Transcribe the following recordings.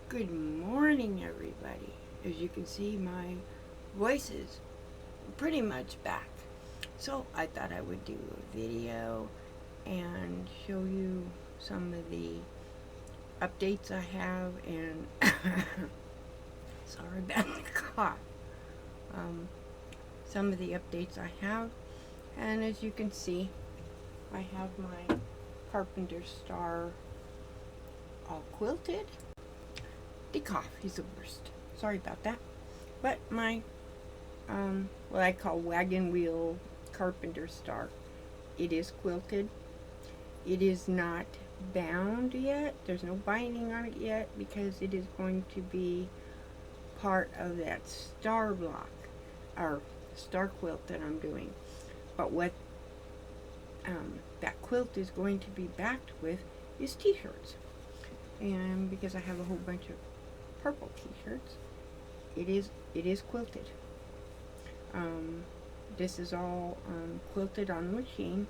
Good morning, everybody. As you can see, my voice is pretty much back. So I thought I would do a video and show you some of the updates I have and sorry about the cough. Um, some of the updates I have, and as you can see, I have my Carpenter Star all quilted. The cough is the worst. Sorry about that. But my what I call wagon wheel Carpenter Star, it is quilted. It is not bound yet. There's no binding on it yet because it is going to be part of that star block or star quilt that I'm doing. But what that quilt is going to be backed with is t-shirts. And because I have a whole bunch of purple t-shirts, it is quilted. This is all quilted on the machine.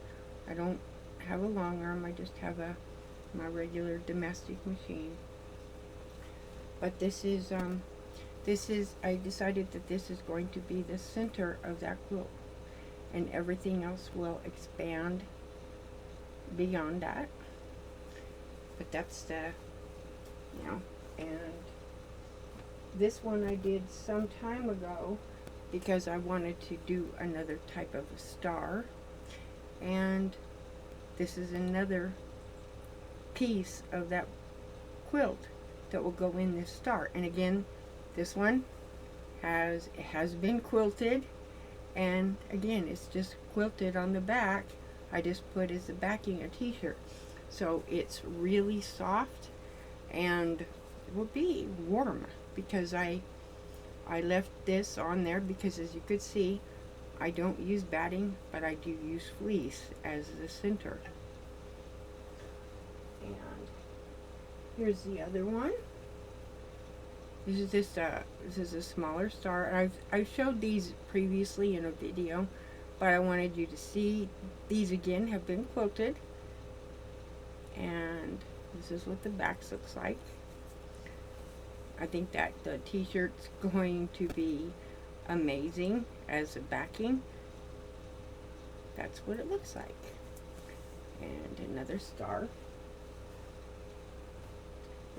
I don't have a long arm. I just have my regular domestic machine. But this is I decided that this is going to be the center of that quilt, and everything else will expand beyond that. But that's the, and this one I did some time ago because I wanted to do another type of a star, and this is another piece of that quilt that will go in this star. And again, this one has been quilted, and again, it's just quilted on the back. I just put as the backing a t-shirt, so it's really soft and it will be warm because I left this on there because, as you could see, I don't use batting, but I do use fleece as the center. And here's the other one. This is a smaller star, and I've showed these previously in a video, but I wanted you to see these again have been quilted. And this is what the back looks like. I think that the t-shirt's going to be amazing as a backing. That's what it looks like. And another star.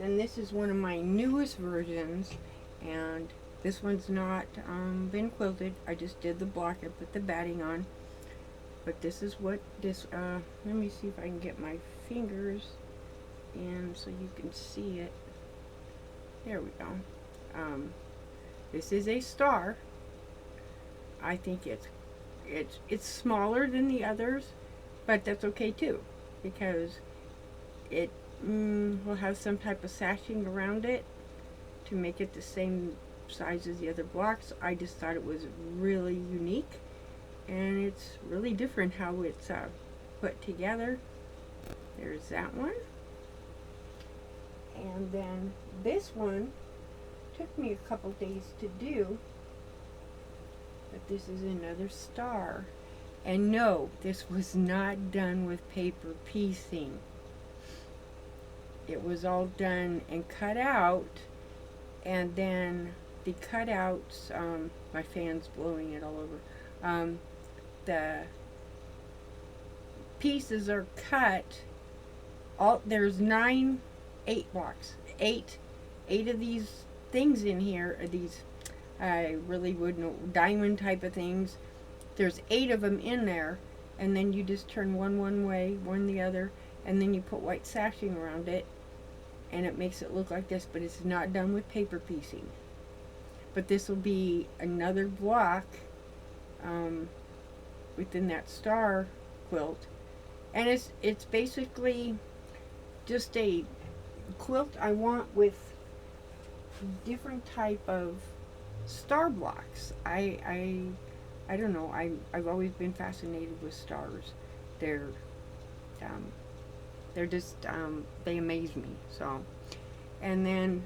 And this is one of my newest versions, and this one's not been quilted. I just did the block and put the batting on. But this is what this, let me see if I can get my fingers in so you can see it. There we go. This is a star. I think it's smaller than the others, but that's okay too, because it will have some type of sashing around it to make it the same size as the other blocks. I just thought it was really unique, and it's really different how it's put together. There's that one. And then this one took me a couple days to do, but this is another star. And no, this was not done with paper piecing. It was all done and cut out, and then the cutouts, my fan's blowing it all over, the pieces are cut, there's 8 blocks, eight of these things in here, are these, I really wouldn't know, diamond type of things. There's 8 of them in there, and then you just turn one way, one the other, and then you put white sashing around it, and it makes it look like this, but it's not done with paper piecing. But this will be another block within that star quilt, and it's basically just a quilt I want with different type of star blocks. I don't know. I've always been fascinated with stars. They're just they amaze me. So, and then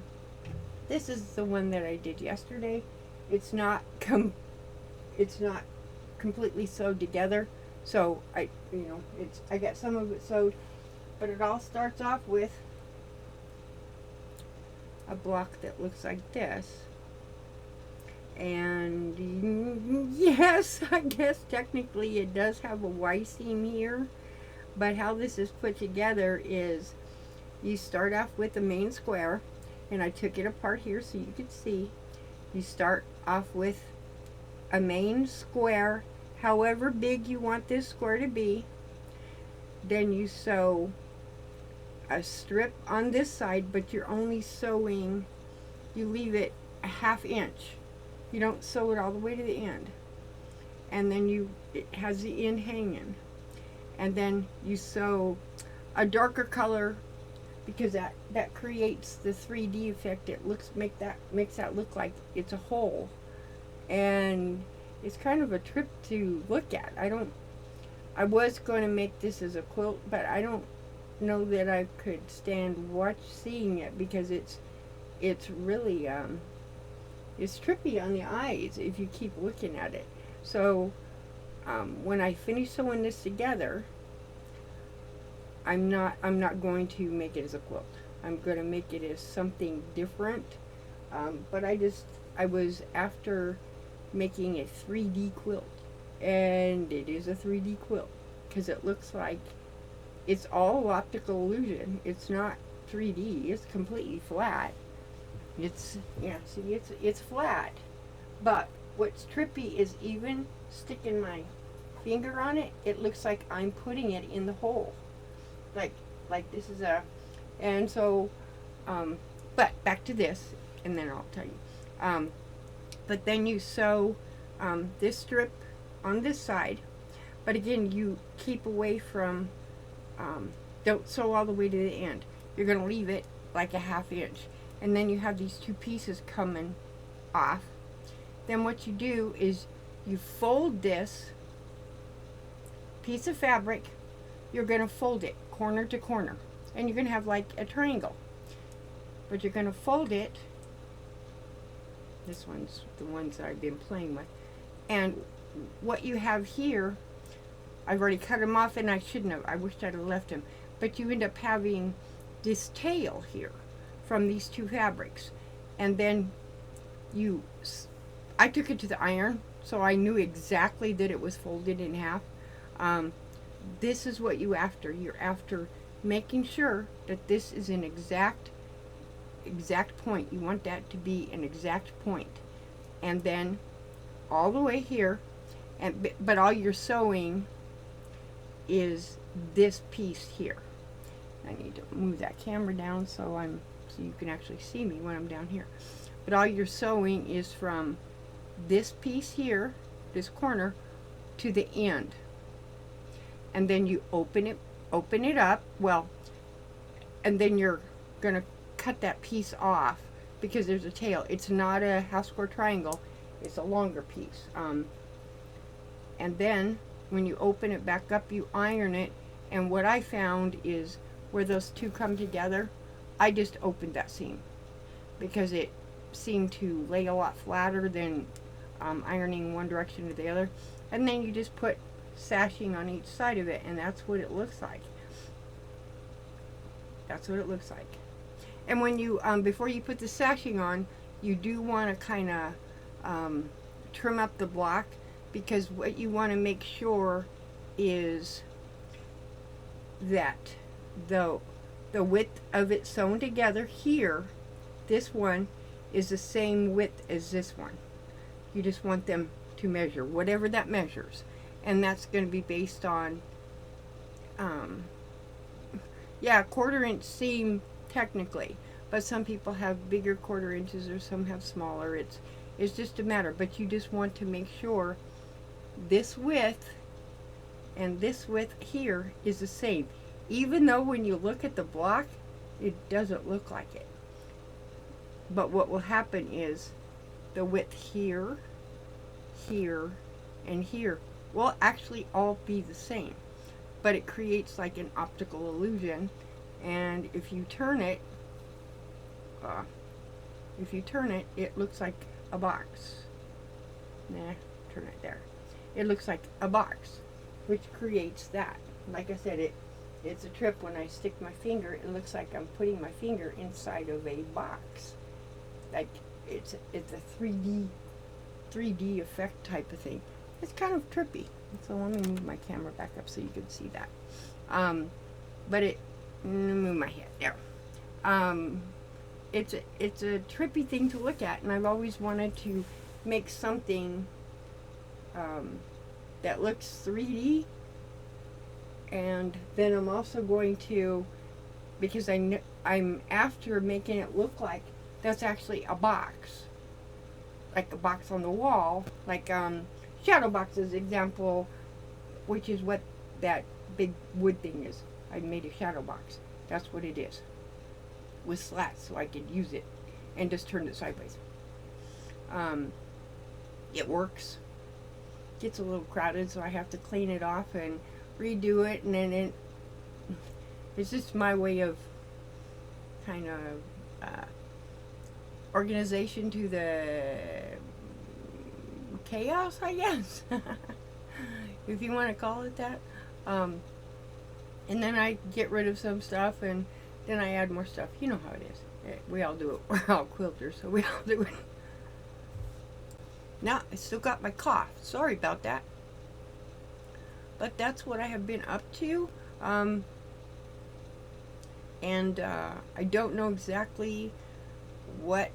this is the one that I did yesterday. It's not completely sewed together. So I got some of it sewed, but it all starts off with a block that looks like this. And yes, I guess technically it does have a Y seam here, but how this is put together is you start off with the main square, and I took it apart here so you could see. You start off with a main square, however big you want this square to be. Then you sew a strip on this side, but you're only sewing, you leave it a 1/2 inch. You don't sew it all the way to the end. And then it has the end hanging. And then you sew a darker color, because that creates the 3D effect. It makes that look like it's a hole. And it's kind of a trip to look at. I was going to make this as a quilt, but I don't know that I could stand seeing it, because it's really it's trippy on the eyes if you keep looking at it. So when I finish sewing this together, I'm not going to make it as a quilt. I'm going to make it as something different. But I was after making a 3D quilt, and it is a 3D quilt because it looks like it's all optical illusion. It's not 3D. It's completely flat. It's flat. But what's trippy is even sticking my finger on it, it looks like I'm putting it in the hole. Like this is and so, but back to this, and then I'll tell you. But then you sew this strip on this side, but again, you keep away from, don't sew all the way to the end. You're going to leave it like a 1/2 inch. And then you have these two pieces coming off. Then what you do is you fold this piece of fabric. You're going to fold it corner to corner, and you're going to have like a triangle, but you're going to fold it. This one's the ones that I've been playing with, and what you have here, I've already cut them off, and I shouldn't have. I wished I'd have left them, but you end up having this tail here from these two fabrics, and then I took it to the iron, so I knew exactly that it was folded in half. This is what you're after making sure that this is an exact point. You want that to be an exact point. And then all the way here, but all you're sewing is this piece here. I need to move that camera down so you can actually see me when I'm down here. But all you're sewing is from this piece here, this corner, to the end. And then you open it up, well, and then you're going to cut that piece off because there's a tail. It's not a half square triangle, it's a longer piece. And then when you open it back up, you iron it, and what I found is where those two come together, I just opened that seam because it seemed to lay a lot flatter than ironing one direction to the other. And then you just put sashing on each side of it, and that's what it looks like. That's what it looks like. And when you before you put the sashing on, you do want to kind of trim up the block, because what you want to make sure is that the width of it sewn together here, this one is the same width as this one. You just want them to measure whatever that measures, and that's going to be based on 1/4 inch seam technically, but some people have bigger 1/4 inches or some have smaller. It's just a matter, but you just want to make sure this width and this width here is the same, even though when you look at the block it doesn't look like it. But what will happen is the width here, here, and here will actually all be the same, but it creates like an optical illusion. And if you turn it, it looks like a box. Turn it there. It looks like a box, which creates that. Like I said, it's a trip when I stick my finger. It looks like I'm putting my finger inside of a box. Like it's a 3D effect type of thing. It's kind of trippy. So let me move my camera back up so you can see that. But move my head there. It's a trippy thing to look at, and I've always wanted to make something that looks 3D. And then I'm also going to, because I'm after making it look like that's actually a box, like a box on the wall, like shadow boxes example, which is what that big wood thing is. I made a shadow box. That's what it is, with slats so I could use it and just turn it sideways. It works. Gets a little crowded, so I have to clean it off and redo it, and then it's just my way of kind of organization to the chaos, I guess, if you want to call it that. And then I get rid of some stuff, and then I add more stuff. You know how it is. We all do it. We're all quilters, so we all do it. Now, I still got my cough. Sorry about that. But that's what I have been up to. And I don't know exactly what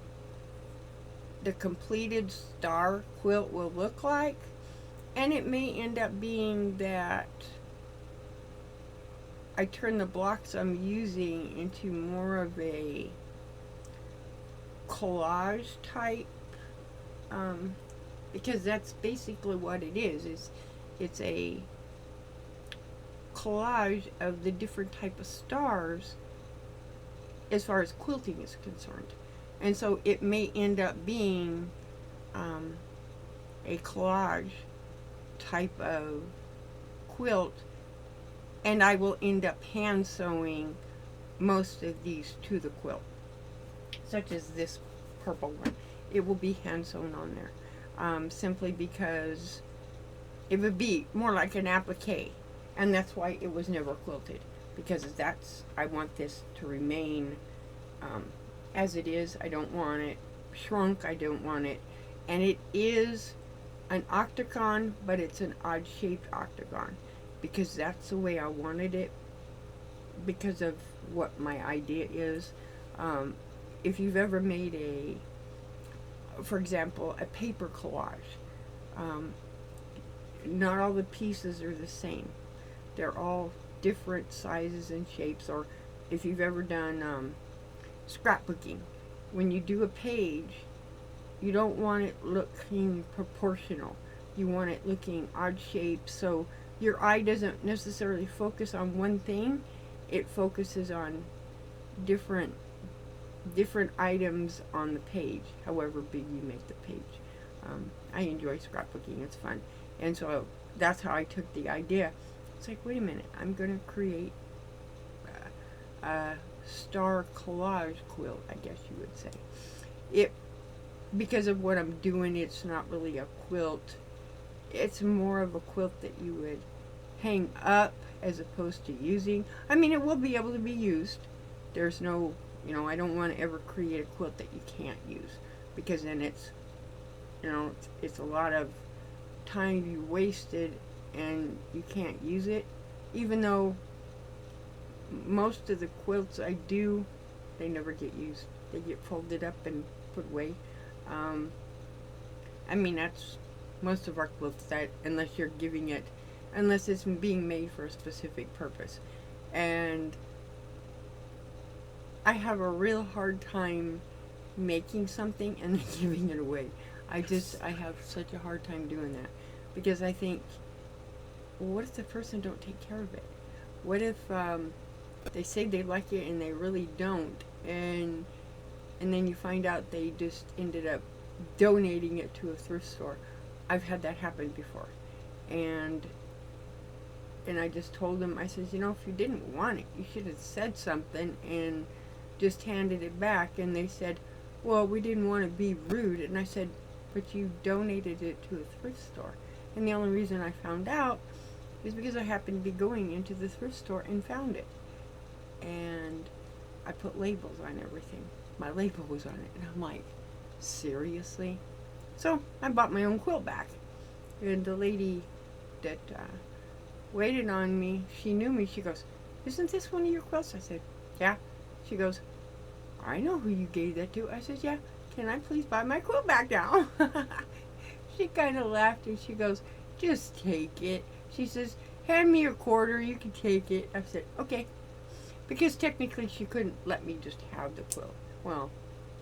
the completed star quilt will look like. And it may end up being that I turn the blocks I'm using into more of a collage type. Because that's basically what it is. It's a collage of the different type of stars as far as quilting is concerned. And so it may end up being a collage type of quilt, and I will end up hand sewing most of these to the quilt, such as this purple one. It will be hand sewn on there, simply because it would be more like an applique. And that's why it was never quilted, because I want this to remain as it is. I don't want it shrunk. I don't want it. And it is an octagon, but it's an odd-shaped octagon, because that's the way I wanted it, because of what my idea is. If you've ever made for example, a paper collage, not all the pieces are the same. They're all different sizes and shapes. Or if you've ever done scrapbooking, when you do a page, you don't want it looking proportional. You want it looking odd shaped, so your eye doesn't necessarily focus on one thing. It focuses on different items on the page, however big you make the page. I enjoy scrapbooking. It's fun. And so that's how I took the idea. It's like, wait a minute, I'm going to create a star collage quilt, I guess you would say. Because of what I'm doing, it's not really a quilt. It's more of a quilt that you would hang up as opposed to using. I mean, it will be able to be used. There's no, I don't want to ever create a quilt that you can't use, because then it's a lot of time you wasted and you can't use it. Even though most of the quilts I do, they never get used. They get folded up and put away. I mean, that's most of our quilts, that unless it's being made for a specific purpose. And I have a real hard time making something and then giving it away. I have such a hard time doing that, because I think, well, what if the person don't take care of it? What if they say they like it and they really don't, and then you find out they just ended up donating it to a thrift store? I've had that happen before, and I just told them, I said, if you didn't want it, you should have said something and just handed it back. And they said, well, we didn't want to be rude. And I said, but you donated it to a thrift store. And the only reason I found out is because I happened to be going into the thrift store and found it. And I put labels on everything. My label was on it. And I'm like, seriously? So I bought my own quilt back. And the lady that waited on me, she knew me. She goes, isn't this one of your quilts? I said, yeah. She goes, I know who you gave that to. I said, yeah. Can I please buy my quilt back now? She kind of laughed and she goes, just take it. She says, hand me a quarter. You can take it. I said, okay. Because technically she couldn't let me just have the quilt. Well,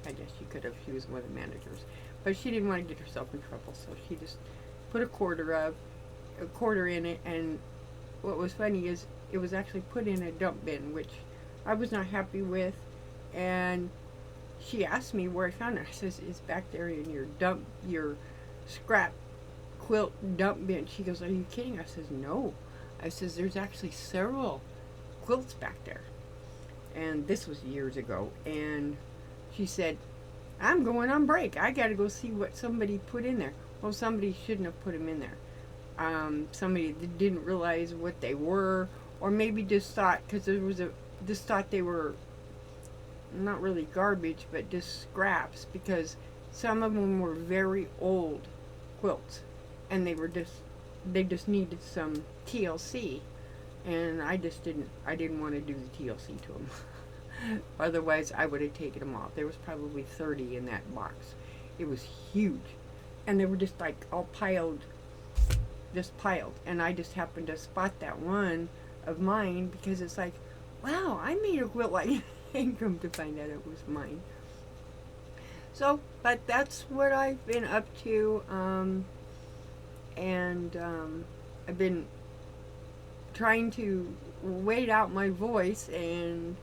I guess she could have. She was one of the managers. But she didn't want to get herself in trouble, so she just put a quarter in it. And what was funny is it was actually put in a dump bin, which I was not happy with. And she asked me where I found it. I says, it's back there in your scrap quilt dump bin. She goes, are you kidding? I says, no. I says, there's actually several quilts back there. And this was years ago. And she said, I'm going on break. I got to go see what somebody put in there. Well, somebody shouldn't have put them in there. Somebody that didn't realize what they were, or maybe just thought, because just thought they were not really garbage, but just scraps, because some of them were very old quilts, and they just needed some TLC. And I didn't want to do the TLC to them. Otherwise, I would have taken them off. There was probably 30 in that box. It was huge. And they were just like all piled. And I just happened to spot that one of mine because it's like, wow, I made a quilt like and come to find out it was mine. So, but that's what I've been up to. I've been trying to wait out my voice, and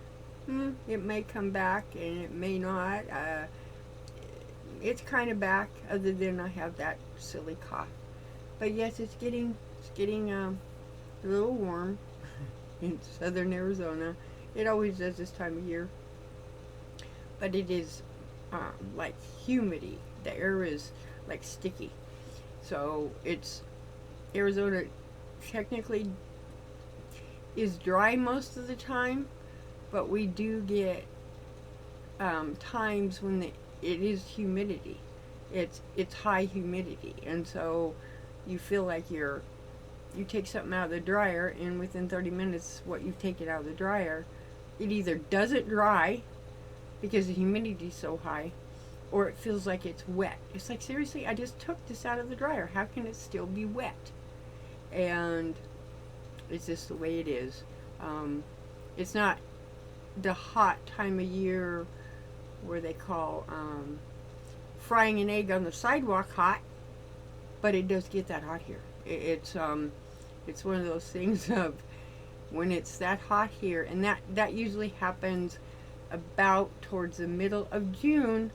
it may come back and it may not. It's kind of back, other than I have that silly cough. But yes, it's getting a little warm in southern Arizona. It always does this time of year. But it is like humidity. The air is like sticky. So it's Arizona technically is dry most of the time, but we do get times when it is humidity. It's high humidity, and so you feel like you take something out of the dryer, and within 30 minutes what you've taken out of the dryer, it either doesn't dry because the humidity is so high, or it feels like it's wet. It's like, seriously, I just took this out of the dryer. How can it still be wet? And it's just the way it is. It's not the hot time of year where they call frying an egg on the sidewalk hot, but it does get that hot here. It's one of those things of when it's that hot here, and that usually happens about towards the middle of June,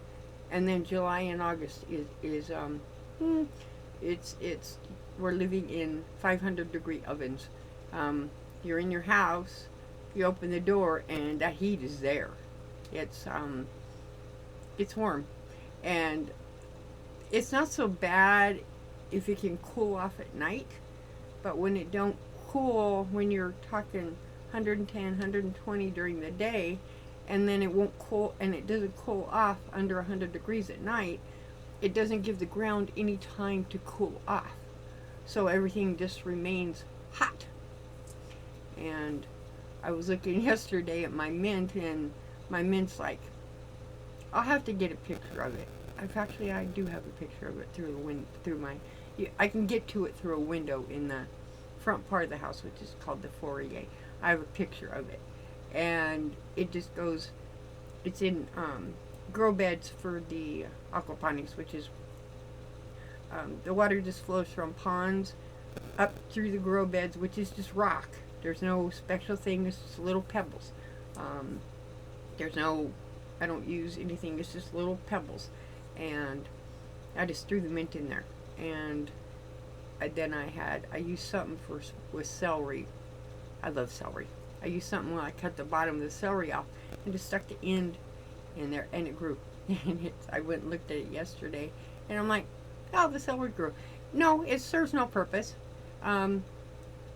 and then July and August is we're living in 500-degree ovens. You're in your house, you open the door, and that heat is there. It's warm, and it's not so bad if it can cool off at night, but when it don't cool, when you're talking 110, 120 during the day, and then it won't cool, and it doesn't cool off under 100 degrees at night, it doesn't give the ground any time to cool off. So everything just remains hot. And I was looking yesterday at my mint, and my mint's like, I'll have to get a picture of it. I do have a picture of it I can get to it through a window in the front part of the house, which is called the foyer. I have a picture of it. And it just goes, it's in grow beds for the aquaponics, which is the water just flows from ponds up through the grow beds, which is just rock. There's no special thing. It's just little pebbles. I don't use anything. It's just little pebbles, and I just threw the mint in there. And then I used something with celery. I love celery. I used something when I cut the bottom of the celery off and just stuck the end in there, and it grew. And I went and looked at it yesterday, and I'm like, oh, the celery grew. No, it serves no purpose.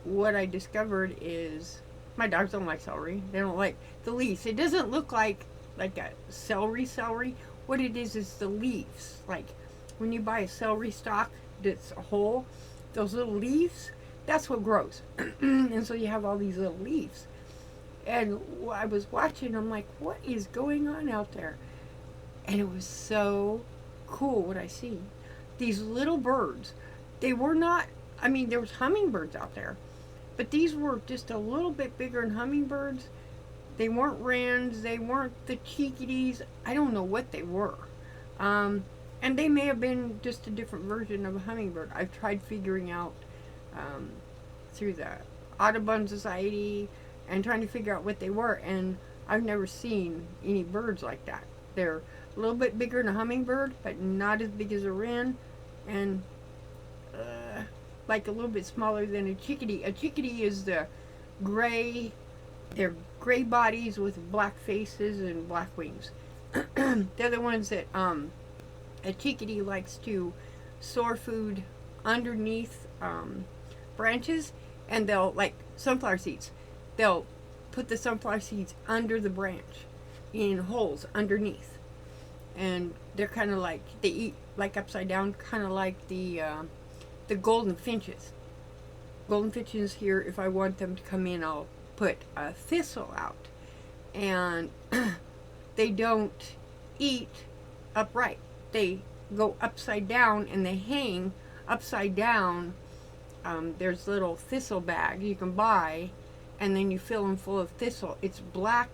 what I discovered is my dogs don't like celery. They don't like the leaves. It doesn't look like a celery. What it is the leaves. Like when you buy a celery stalk that's whole, those little leaves, that's what grows. And so you have all these little leaves. And I was watching, I'm like, what is going on out there? And it was so cool what I see. These little birds, they were not, I mean, there was hummingbirds out there, but these were just a little bit bigger than hummingbirds. They weren't wrens, they weren't the chickadees. I don't know what they were. And they may have been just a different version of a hummingbird. I've tried figuring out through the Audubon Society and trying to figure out what they were, and I've never seen any birds like that. They're a little bit bigger than a hummingbird, but not as big as a wren, and like a little bit smaller than a chickadee. A chickadee is the gray, they're gray bodies with black faces and black wings. They're the ones that a chickadee likes to store food underneath branches, and they'll, like sunflower seeds, they'll put the sunflower seeds under the branch in holes underneath, and they're kind of like, they eat like upside down, kind of like the golden finches. Golden finches here, if I want them to come in, I'll put a thistle out, and they don't eat upright. They go upside down and they hang upside down. There's little thistle bags you can buy, and then you fill them full of thistle. It's black,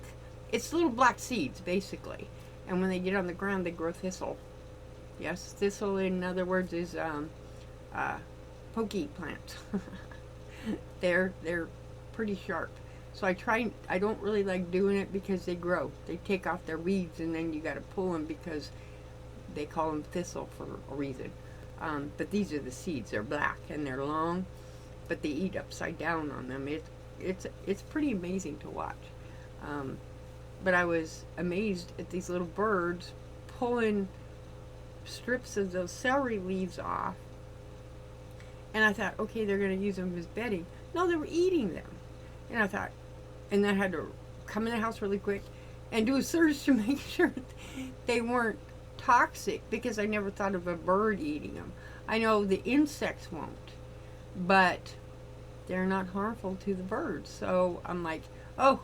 it's little black seeds basically, and when they get on the ground they grow thistle. Yes, thistle in other words is pokey plant. They're pretty sharp. So I don't really like doing it because they grow. They take off their weeds and then you got to pull them because they call them thistle for a reason. But these are the seeds. They're black and they're long, but they eat upside down on them. It's pretty amazing to watch. But I was amazed at these little birds pulling strips of those celery leaves off. And I thought, okay, they're going to use them as bedding. No, they were eating them. And I thought, and then I had to come in the house really quick and do a search to make sure they weren't toxic, because I never thought of a bird eating them. I know the insects won't, but they're not harmful to the birds. So I'm like, oh,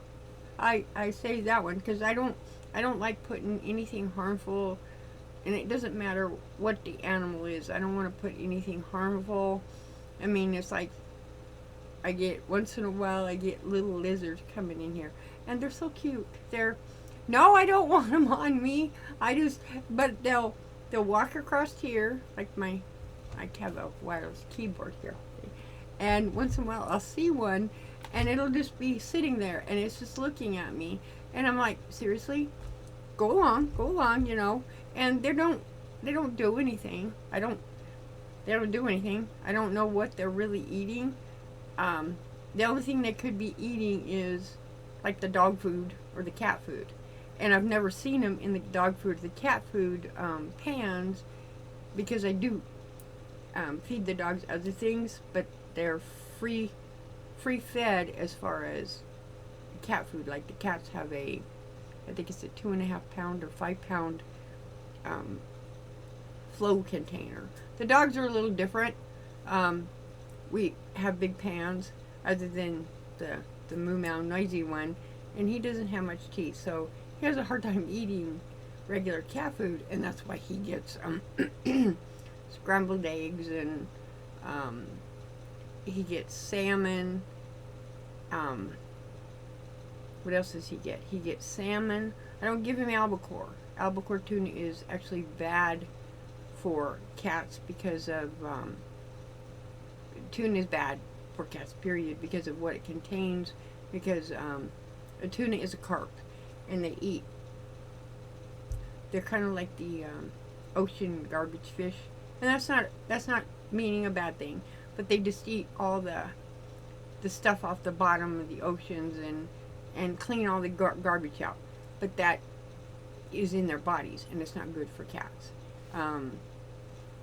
I saved that one, because I don't like putting anything harmful, and it doesn't matter what the animal is. I don't want to put anything harmful. I mean, it's like once in a while I get little lizards coming in here, and they're so cute. No, I don't want them on me. But they'll walk across here, like I have a wireless keyboard here, and once in a while I'll see one, and it'll just be sitting there, and it's just looking at me, and I'm like, seriously, go along, you know. And they don't do anything. They don't do anything. I don't know what they're really eating. The only thing they could be eating is like the dog food or the cat food, and I've never seen them in the dog food or the cat food pans, because I do feed the dogs other things, but they're free fed as far as cat food. Like the cats have I think it's a 2.5 pound or 5 pound flow container. The dogs are a little different. We have big pans, other than the Moo Mau noisy one, and he doesn't have much teeth, so he has a hard time eating regular cat food, and that's why he gets scrambled eggs, and he gets salmon. What else does he get? He gets salmon. I don't give him albacore. Albacore tuna is actually bad for cats because of tuna is bad for cats, period, because of what it contains, because a tuna is a carp, and they're kind of like the ocean garbage fish, and that's not meaning a bad thing, but they just eat all the stuff off the bottom of the oceans and clean all the garbage out, but that is in their bodies, and it's not good for cats.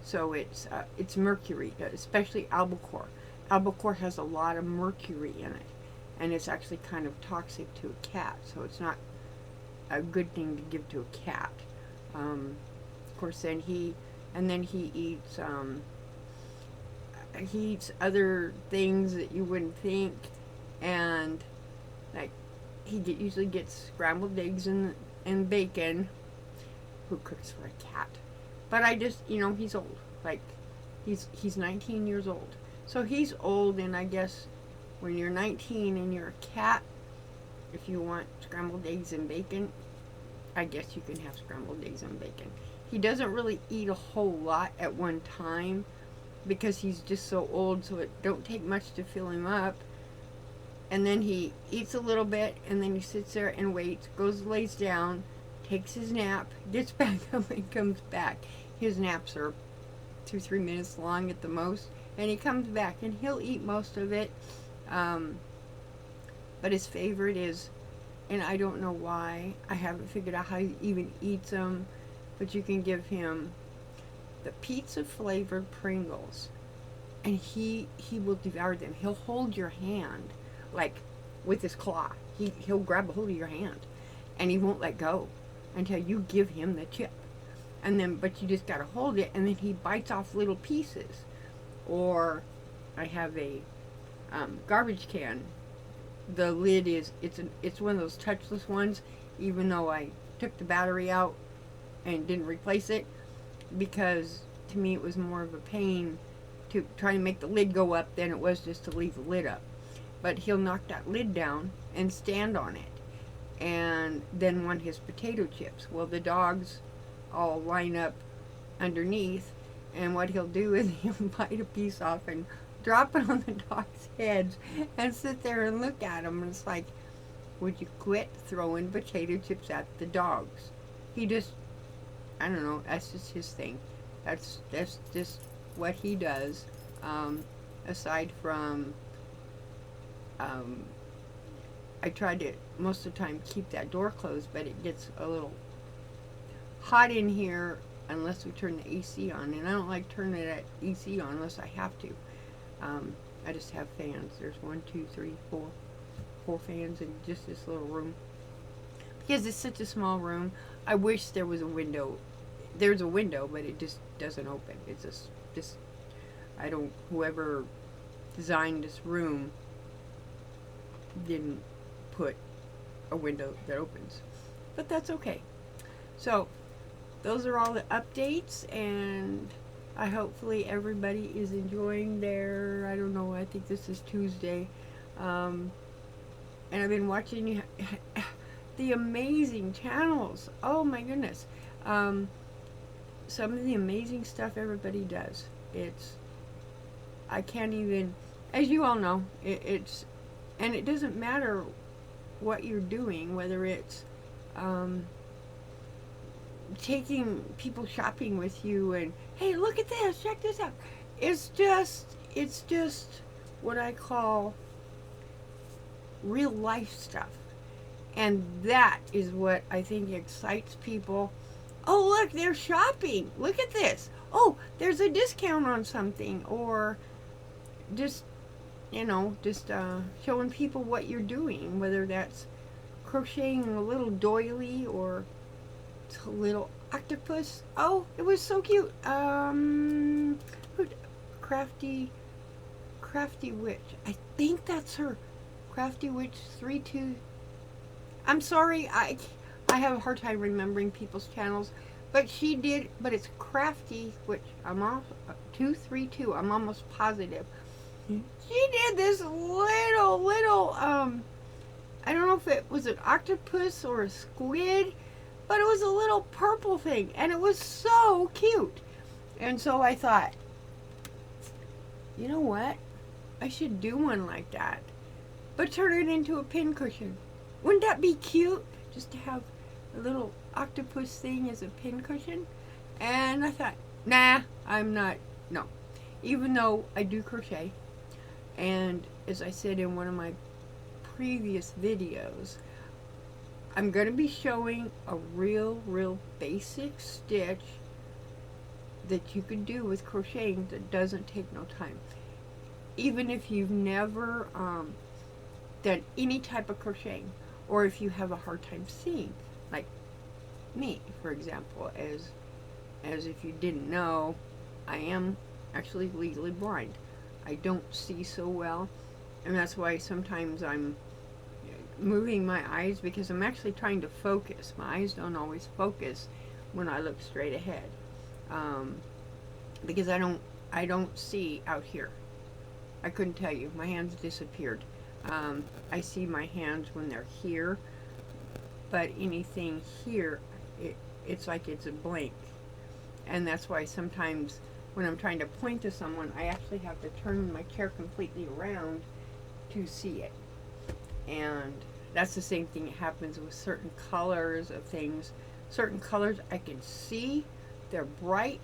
So it's mercury, especially albacore. albacore has a lot of mercury in it, and it's actually kind of toxic to a cat, so it's not a good thing to give to a cat. Of course, then he eats other things that you wouldn't think, and like usually gets scrambled eggs and bacon. Who cooks for a cat? But I just, he's old. Like, he's 19 years old. So he's old, and I guess when you're 19 and you're a cat, if you want scrambled eggs and bacon, I guess you can have scrambled eggs and bacon. He doesn't really eat a whole lot at one time because he's just so old, so it don't take much to fill him up. And then he eats a little bit, and then he sits there and waits, lays down, takes his nap, gets back up, and comes back. His naps are 2-3 minutes long at the most, and he comes back, and he'll eat most of it. But his favorite is, and I don't know why, I haven't figured out how he even eats them, but you can give him the pizza flavored Pringles, and he will devour them. He'll hold your hand, like with his claw. He'll grab a hold of your hand, and he won't let go until you give him the chip. And then, but you just gotta hold it, and then he bites off little pieces. Or I have a garbage can. The lid is, it's one of those touchless ones, even though I took the battery out and didn't replace it, because to me it was more of a pain to try to make the lid go up than it was just to leave the lid up. But he'll knock that lid down and stand on it, and then want his potato chips. Well, the dogs all line up underneath, and what he'll do is he'll bite a piece off and drop it on the dogs' heads and sit there and look at them. And it's like, would you quit throwing potato chips at the dogs? He just, I don't know, that's just his thing. That's just what he does. Aside from, I try to most of the time keep that door closed, but it gets a little hot in here unless we turn the AC on, and I don't like turning that AC on unless I have to. I just have fans. There's 1, 2, 3, 4 fans in just this little room, because it's such a small room. I wish there was a window. There's a window, but it just doesn't open. It's just whoever designed this room didn't put a window that opens, but that's okay. So those are all the updates, and hopefully everybody is enjoying their, I don't know, I think this is Tuesday, and I've been watching the amazing channels. Oh my goodness. Some of the amazing stuff everybody does. I can't even, as you all know, and it doesn't matter what you're doing, whether it's taking people shopping with you and, hey, look at this, check this out. It's just what I call real life stuff. And that is what I think excites people. Oh, look, they're shopping. Look at this. Oh, there's a discount on something. Or just, showing people what you're doing, whether that's crocheting a little doily or a little octopus. Oh, it was so cute. Crafty Witch. I think that's her. Crafty Witch 32. I'm sorry, I have a hard time remembering people's channels, but she did. But it's Crafty Witch. I'm off 232. I'm almost positive. She did this little. I don't know if it was an octopus or a squid, but it was a little purple thing, and it was so cute. And so I thought, you know what? I should do one like that, but turn it into a pincushion. Wouldn't that be cute? Just to have a little octopus thing as a pincushion? And I thought, nah, I'm not, no. Even though I do crochet, and as I said in one of my previous videos, I'm going to be showing a real basic stitch that you can do with crocheting that doesn't take no time. even if you've never done any type of crocheting, or if you have a hard time seeing, like me, for example, as if you didn't know, I am actually legally blind. I don't see so well, and that's why sometimes I'm moving my eyes because I'm actually trying to focus. My eyes don't always focus when I look straight ahead, because I don't see out here. I couldn't tell you. My hands disappeared. I see my hands when they're here, but anything here, it's like it's a blank. And that's why sometimes when I'm trying to point to someone, I actually have to turn my chair completely around to see it. And that's the same thing that happens with certain colors of things. Certain colors I can see, they're bright.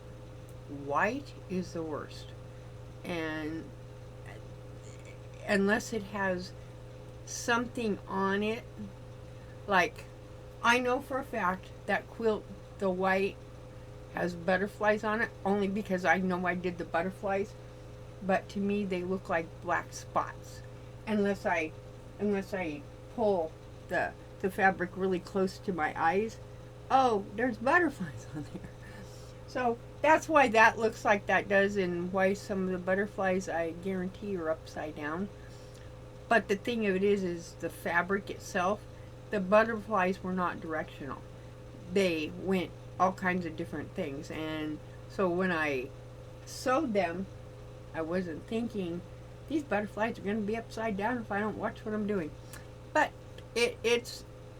White is the worst. And unless it has something on it, like I know for a fact that quilt, the white, has butterflies on it, only because I know I did the butterflies, but to me they look like black spots unless I pull the fabric really close to my eyes. Oh, there's butterflies on there. So that's why that looks like that does, and why some of the butterflies I guarantee are upside down. But the thing of it is the fabric itself, the butterflies were not directional. They went all kinds of different things. And so when I sewed them, I wasn't thinking these butterflies are going to be upside down if I don't watch what I'm doing. But it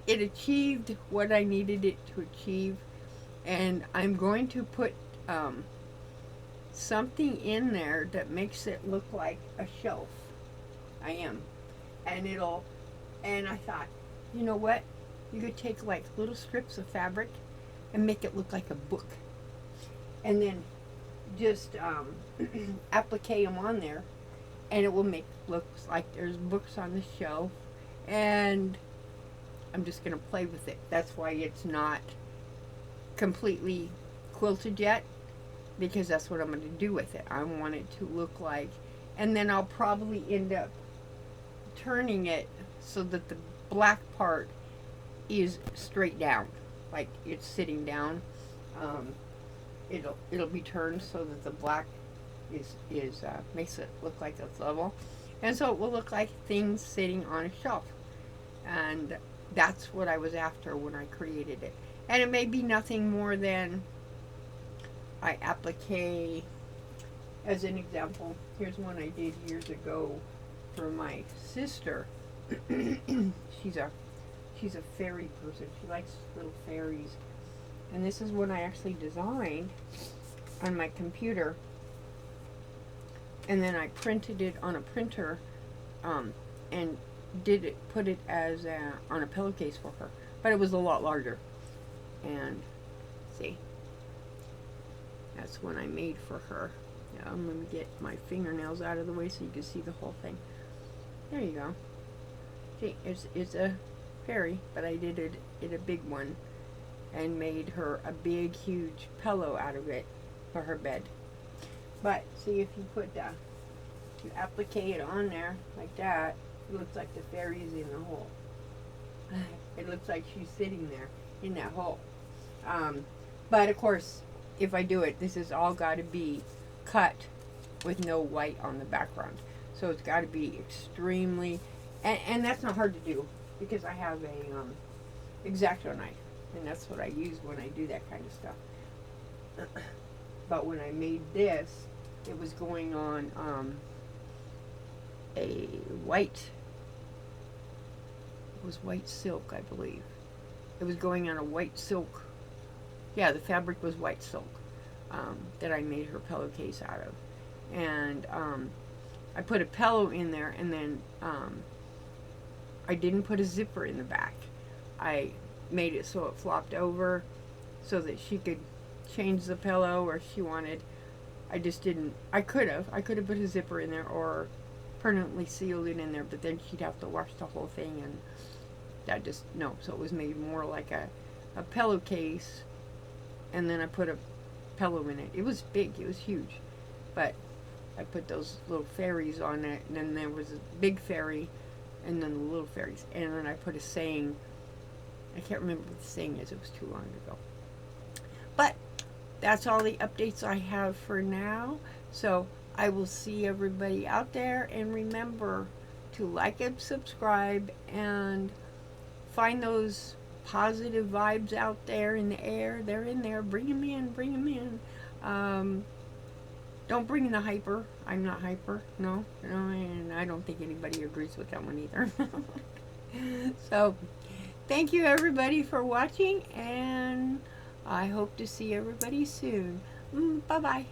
achieved what I needed it to achieve. And I'm going to put something in there that makes it look like a shelf. I am. And I thought, you know what? You could take like little strips of fabric and make it look like a book. And then just applique them on there, and it will make look like there's books on the shelf. And I'm just going to play with it. That's why it's not completely quilted yet, because that's what I'm going to do with it. I want it to look like, and then I'll probably end up turning it so that the black part is straight down, like it's sitting down. It'll be turned so that the black is makes it look like it's level, and so it will look like things sitting on a shelf. And that's what I was after when I created it. And it may be nothing more than I applique. As an example, here's one I did years ago for my sister. she's a fairy person. She likes little fairies. And this is one I actually designed on my computer. And then I printed it on a printer, and put it as on a pillowcase for her. But it was a lot larger. And see, that's one I made for her. Now, I'm going to get my fingernails out of the way so you can see the whole thing. There you go. See, it's a fairy, but I did it a big one and made her a big, huge pillow out of it for her bed. But see, if you you applique it on there like that, it looks like the fairy's in the hole. It looks like she's sitting there in that hole. But of course, if I do it, this has all got to be cut with no white on the background. So it's got to be extremely, and that's not hard to do because I have a X-Acto knife, and that's what I use when I do that kind of stuff. But when I made this, it was going on a white. It was white silk, I believe. It was going on a white silk. Yeah, the fabric was white silk that I made her pillowcase out of. And I put a pillow in there, and then I didn't put a zipper in the back. I made it so it flopped over so that she could change the pillow or she wanted. I just didn't. I could have put a zipper in there or permanently sealed it in there, but then she'd have to wash the whole thing, and that just, no. So it was made more like a pillowcase, and then I put a pillow in it. It was big, it was huge, but I put those little fairies on it, and then there was a big fairy, and then the little fairies, and then I put a saying. I can't remember what the saying is, it was too long ago. But that's all the updates I have for now. So I will see everybody out there, and remember to like and subscribe and find those positive vibes out there in the air. They're in there. Bring them in. Bring them in. Don't bring the hyper. I'm not hyper. No, and I don't think anybody agrees with that one either. So, thank you everybody for watching, and I hope to see everybody soon. Bye-bye.